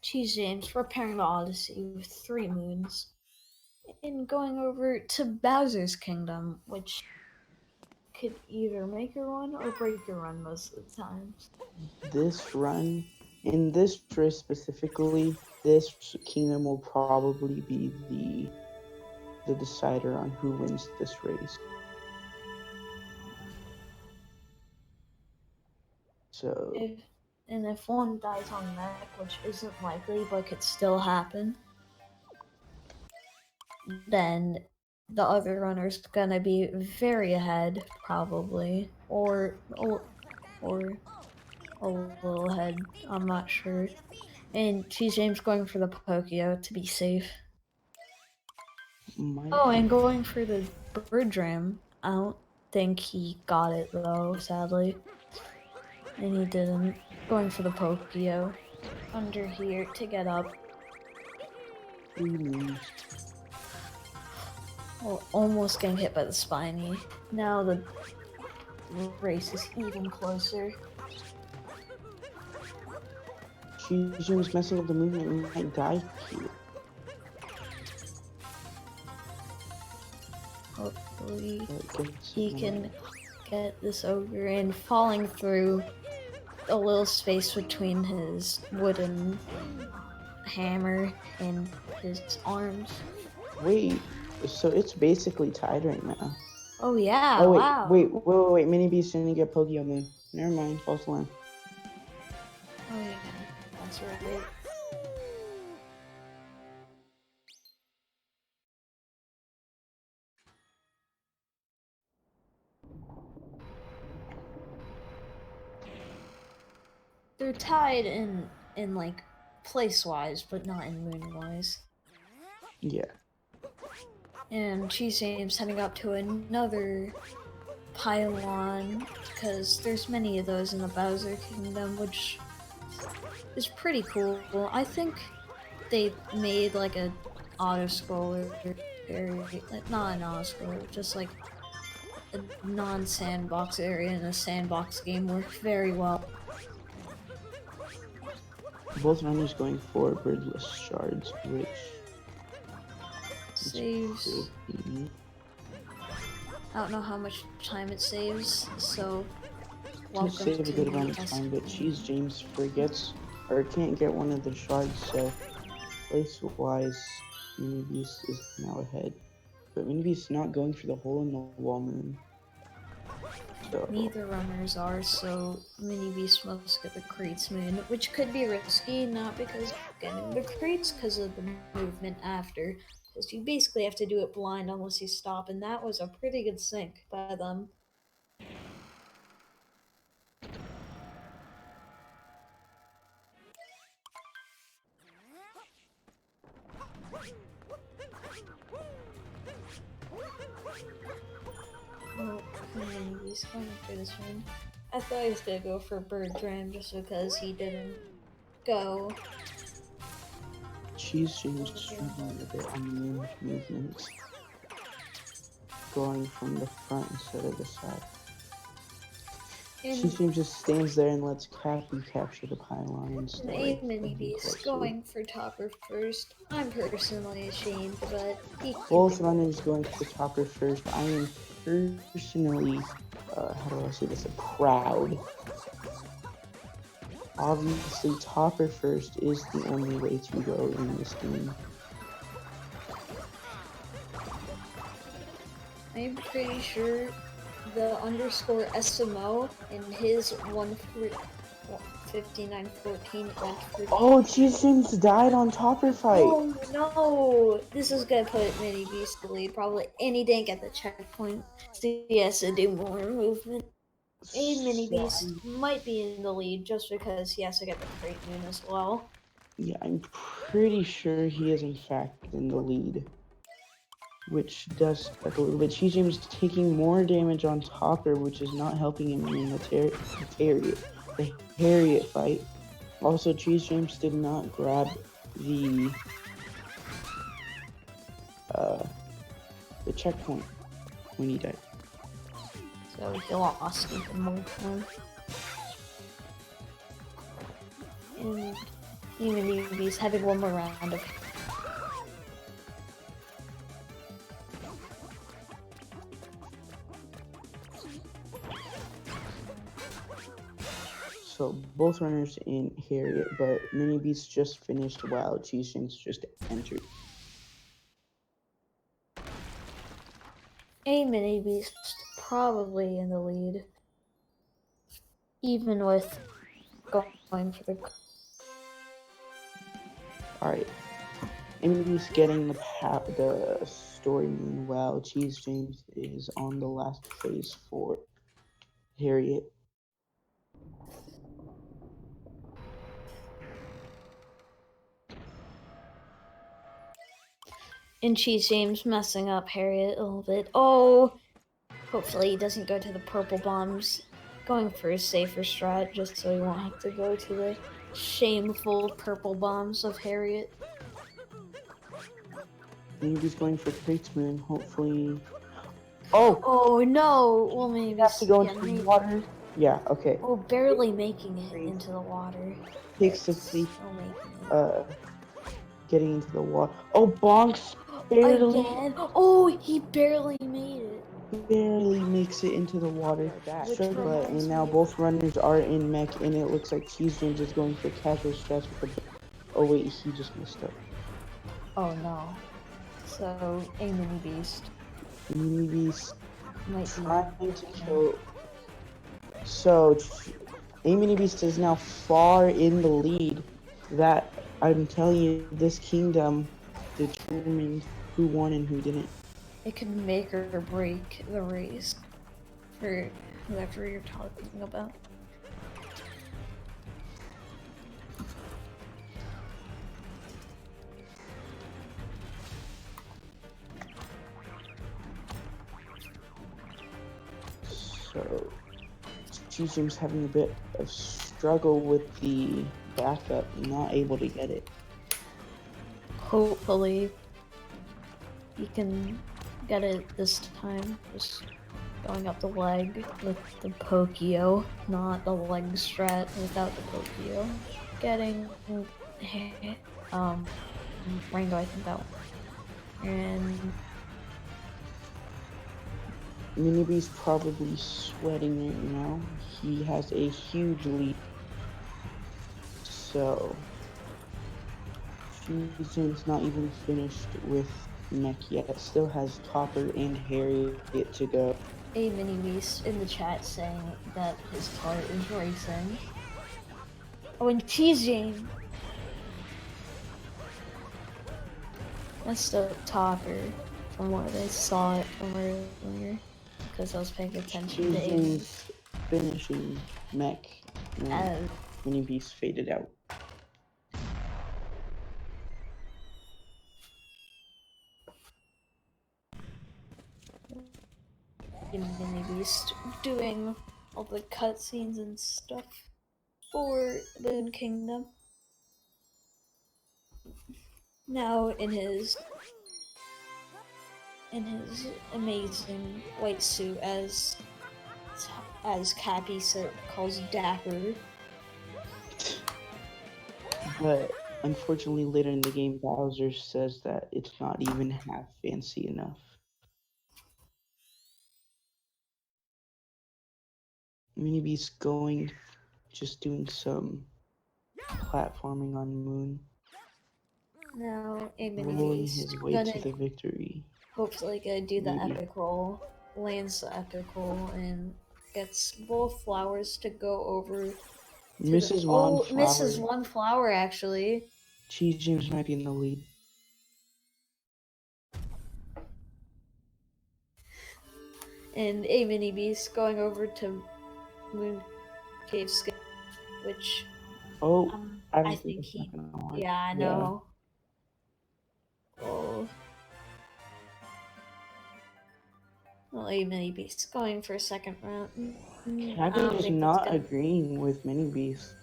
CheeseJamez repairing the Odyssey with 3 moons. And going over to Bowser's Kingdom, which could either make a run or break a run most of the times. This run, in this race specifically, this kingdom will probably be the decider on who wins this race. So if one dies on mech, which isn't likely but could still happen, then the other runner's gonna be very ahead, probably, or a little ahead. I'm not sure. And CheeseJamez going for the Pokio to be safe. And going for the bird dram. I don't think he got it though, sadly. And he didn't. Going for the Pokio under here to get up. Well, almost getting hit by the Spiny. Now the race is even closer. CheeseJamez messing up the movement and might die here. Hopefully he can get this ogre in, falling through a little space between his wooden hammer and his arms. Wait, so it's basically tied right now. Oh yeah, Oh wait, wow. wait, aMiniBeast didn't get Pokemon Moon. Never mind, false alarm. Oh yeah, that's right. They're tied in like place-wise, but not in moon-wise. Yeah. And CheeseJamez heading up to another pylon, because there's many of those in the Bowser Kingdom, which is pretty cool. I think they made like a auto-scroller area, not an auto-scroller, just like a non-sandbox area in a sandbox game work very well. Both runners going for birdless shards, which saves. I don't know how much time it saves, so welcome to save a good amount of time, but CheeseJamez forgets or can't get one of the shards, so place-wise, aMiniBeast is now ahead. But aMiniBeast's not going for the hole in the wall moon. So neither runners are, so aMiniBeast must get the crates moon, which could be risky, not because of getting the crates, because of the movement after. Because you basically have to do it blind unless you stop, and that was a pretty good sync by them. Oh, he's going for this one. I thought he was gonna go for Bird Dram just because he didn't go. CheeseJamez struggling a bit on the moon movements, going from the front instead of the side. CheeseJamez just stands there and lets Cappy capture the pylon instead. aMiniBeast going for topper first. I'm personally ashamed, but both runners going for the topper first. I am personally, how do I say this, proud. Obviously, topper first is the only way to go in this game. I'm pretty sure the underscore SMO in his 159.14 went for. Oh, CheeseJamez died on topper fight. Oh no! This is gonna put aMiniBeast to lead probably, and he didn't get the checkpoint, so he has to do more movement. aMiniBeast might be in the lead just because he has to get the crate moon as well. Yeah, I'm pretty sure he is in fact in the lead. Which does affect a little bit. CheeseJamez is taking more damage on topper, which is not helping him in the Harriet fight. Also, CheeseJamez did not grab the checkpoint when he died. So he lost even more time. And aMiniBeast having one more round of. So both runners in Harriet, but aMiniBeast just finished while CheeseJamez just entered. aMiniBeast probably in the lead, even with going for the. Alright, aMiniBeast getting the story moon while CheeseJamez is on the last phase for Harriet. And CheeseJamez messing up Harriet a little bit. Oh! Hopefully he doesn't go to the purple bombs. Going for a safer strat just so he won't have to go to the shameful purple bombs of Harriet. Maybe going for Crates Moon, hopefully. Oh no! Well, maybe have to go into the water. Yeah, okay. Oh, barely making it into the water. Takes to Still take making it. getting into the water. Oh, Bonks barely Again? Oh, he barely made it. makes it into the water. Which But reminds and now me. both runners are in mech, and it looks like CheeseJamez is going for casual strats with the. Oh wait, he just messed up. Oh no. So, aMiniBeast aMiniBeast might be trying to kill. So, aMiniBeast is now far in the lead. That I'm telling you, this kingdom determined who won and who didn't. It could make or break the race for whoever you're talking about. So, CheeseJamez having a bit of struggle with the backup, not able to get it. Hopefully, you can get it this time. Just going up the leg with the Pokio, not the leg strat without the Pokio. Getting Rango, I think that one. And aMiniBeast probably sweating right now. He has a huge lead. So, CheeseJamez not even finished with mech yet. Still has Topper and Harriet to go. aMiniBeast in the chat saying that his car is racing. Oh, and CheeseJamez messed up Topper from what I saw it from earlier because I was paying attention to CheeseJamez finishing mech. And aMiniBeast faded out. aMiniBeast doing all the cutscenes and stuff for Boon Kingdom. Now in his amazing white suit as Cappy calls Dapper. But unfortunately, later in the game, Bowser says that it's not even half fancy enough. aMiniBeast going, just doing some platforming on Moon. Now Rolling aMiniBeast his way gonna to the victory. hopefully gonna do the Maybe. epic roll, lands the epic roll, and gets both flowers to go over. Misses one flower. Misses one flower actually. CheeseJamez might be in the lead. And aMiniBeast going over to Moon Cave Skip, which I think he. Yeah, I know. Oh. Well, aMiniBeast going for a second round. Cappy is not agreeing with aMiniBeast.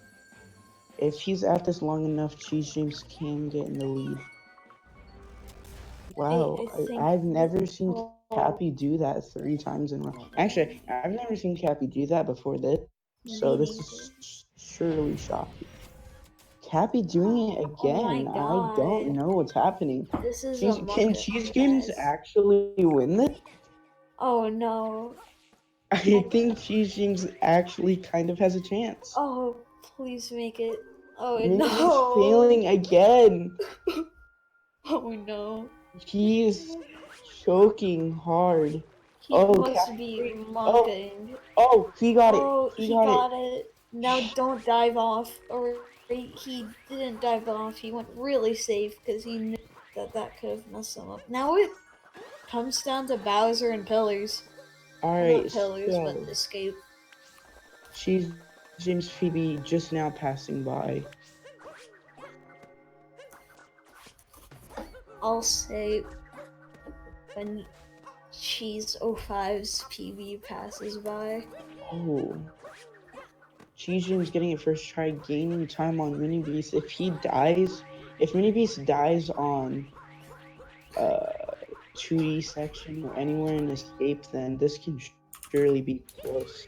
If he's at this long enough, CheeseJamez can get in the lead. Wow, I've never seen Cappy do that 3 times in a row. Actually, I've never seen Cappy do that before this, so this is surely shocking. Cappy doing it again. I don't know what's happening. This is Can CheeseJamez actually win this? Oh no. I think CheeseJamez actually kind of has a chance. Oh, please make it. Oh Maybe no. he's failing again. Oh no. He's choking hard. He must be monking. Oh, he got it. Oh, he got it. Now don't dive off. Or he didn't dive off. He went really safe because he knew that could have messed him up. Now it comes down to Bowser and Pillars. Alright, not Pillars, so but Escape. CheeseJamez Phoebe just now passing by. I'll say when Cheese 05's PB passes by. Oh. CheeseJamez getting it first try, gaining time on aMiniBeast. If aMiniBeast dies on 2D section or anywhere in Escape, then this can surely be close.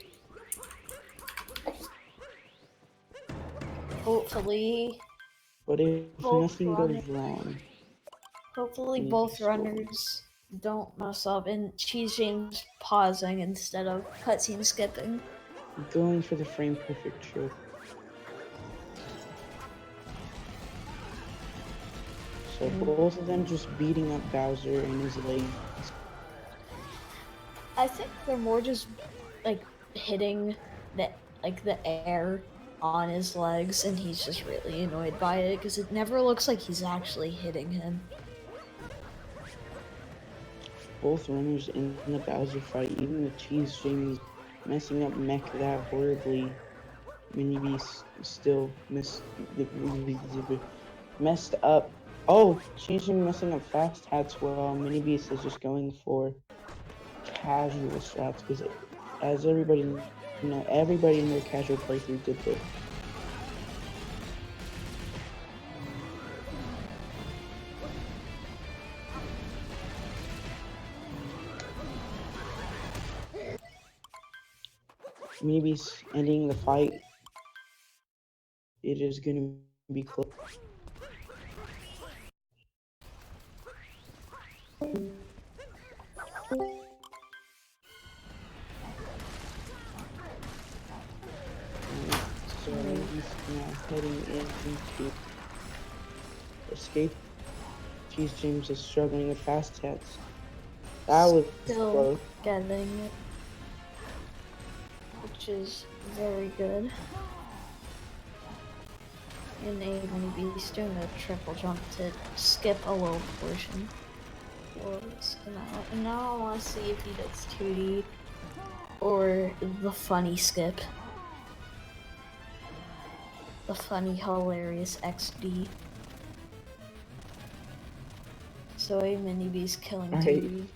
hopefully But if both nothing goes wrong, both runners don't mess up and CheeseJamez pausing instead of cutscene skipping. going for the frame perfect trick. So both of them just beating up Bowser and his legs. I think they're more just like hitting the air on his legs, and he's just really annoyed by it because it never looks like he's actually hitting him. Both runners in the Bowser fight, even with CheeseJamez messing up mech that horribly. aMiniBeast still messed up. Oh, CheeseJamez messing up fast hats while aMiniBeast is just going for casual strats because, as everybody in their casual playthrough did this. Maybe ending the fight. It is gonna be close. So he's now heading into escape. CheeseJamez is struggling with fast hats. That was Still close. getting it, which is very good. And aMiniBeast doing a triple jump to skip a little portion. And now I want to see if he does 2D or the funny skip. The funny, hilarious XD. So aMiniBeast killing 2D.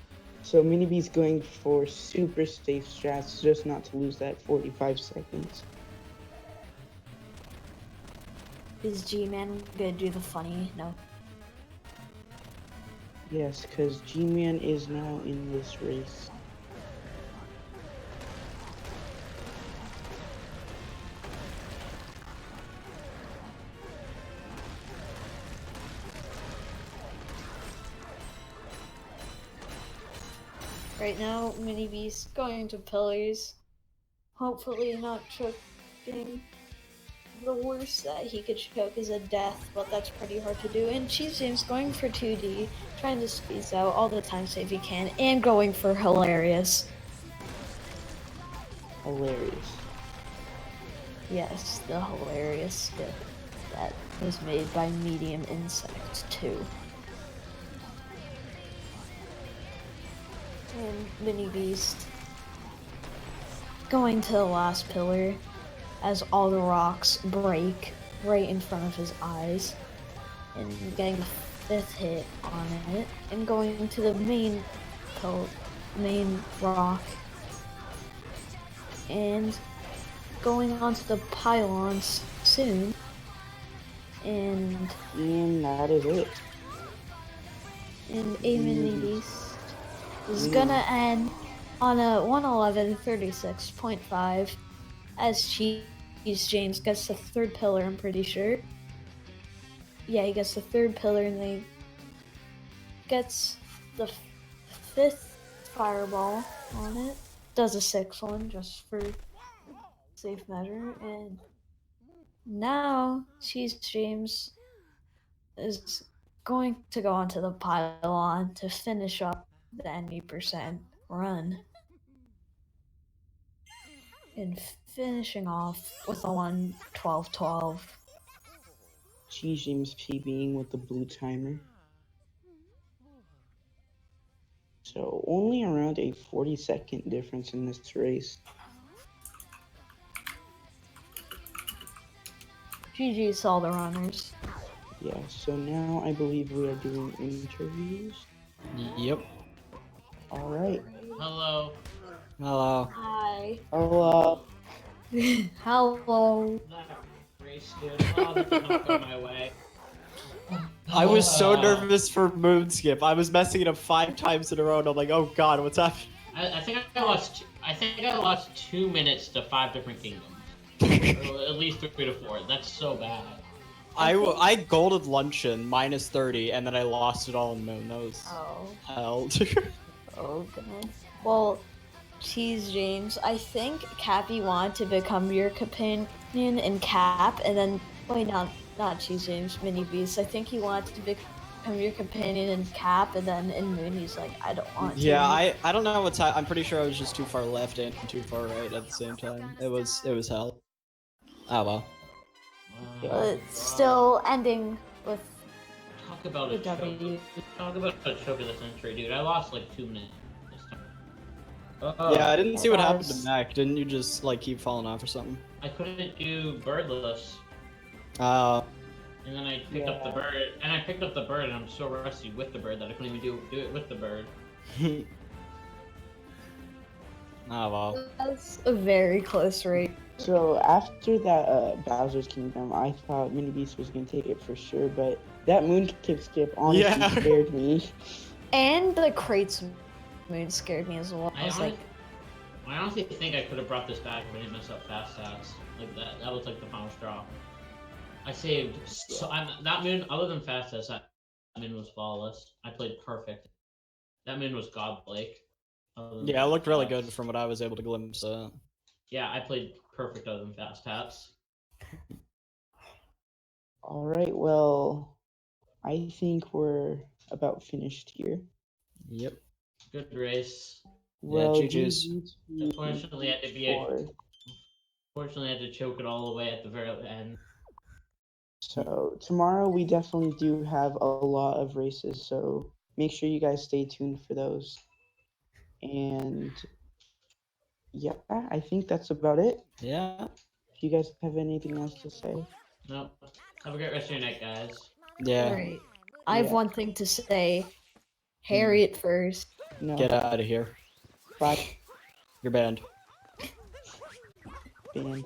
So aMiniBeast going for super safe strats just not to lose that 45 seconds. Is G-Man gonna do the funny? No. Yes, because G-Man is now in this race. Right now, aMiniBeast going to pillars. Hopefully not choking. The worst that he could choke is a death, but that's pretty hard to do. And CheeseJamez going for 2D, trying to squeeze out all the time save he can, and going for hilarious. Hilarious. Yes, the hilarious skip that was made by Medium Insect 2. And aMiniBeast going to the last pillar as all the rocks break right in front of his eyes and getting the 5th hit on it and going to the main rock and going onto the pylons soon, and that is it. And aMiniBeast is gonna end on a 111.36.5 as CheeseJamez gets the 3rd pillar, I'm pretty sure. Yeah, he gets the 3rd pillar and then gets the 5th fireball on it. Does a 6th one just for safe measure, and now CheeseJamez is going to go onto the pylon to finish up the 90% run. And finishing off with a 1:12.12. CheeseJamez PBing with the blue timer. So only around a 40-second difference in this race. GG's all the runners. Yeah, so now I believe we are doing interviews. Yep. All right. Hello. Hello. Hi. Hello. Hello. That race, dude. Oh, that did not go my way. I was so nervous for Moonskip. I was messing it up 5 times in a row, and I'm like, oh god, what's happening? I think I lost 2 minutes to 5 different kingdoms. Or at least 3 to 4. That's so bad. I golded luncheon -30, and then I lost it all in moon. That was Oh. hell. Oh goodness. Well, CheeseJamez, I think Cappy wanted to become your companion in Cap, and then wait, not CheeseJamez, aMiniBeast. I think he wanted to become your companion in Cap, and then in Moon he's like, I don't want to. Yeah, I don't know what's I'm pretty sure I was just too far left and too far right at the same time. It was hell. Oh well. But still ending with Talk about the a choke. W. Talk about a choke of the century, dude. I lost like 2 minutes this time. Yeah, I didn't see what happened to guys. Mac. Didn't you just like keep falling off or something? I couldn't do birdless. Uh, And then I picked up the bird, and I'm so rusty with the bird that I couldn't even do it with the bird. oh well. That's a very close race. So after that Bowser's Kingdom, I thought aMiniBeast was gonna take it for sure, but that moon skip honestly Yeah. scared me. And the crates moon scared me as well. I was like, I honestly think I could have brought this back if I didn't mess up fast stats. Like that was like the final straw. I saved so that moon, other than fast stats, that moon was flawless. I played perfect. That moon was godlike. Yeah, it looked really good from what I was able to glimpse at. Yeah, I played perfect other than fast tats. All right, well, I think we're about finished here. Yep. Good race. Well, GG's. Unfortunately, I had to choke it all the way at the very end. So tomorrow we definitely do have a lot of races, so make sure you guys stay tuned for those. And yeah, I think that's about it. Yeah. If you guys have anything else to say. Nope. Have a great rest of your night, guys. Yeah. alright. I have Yeah. one thing to say. Harriet first. No. Get out of here. Bye. You're banned. Band.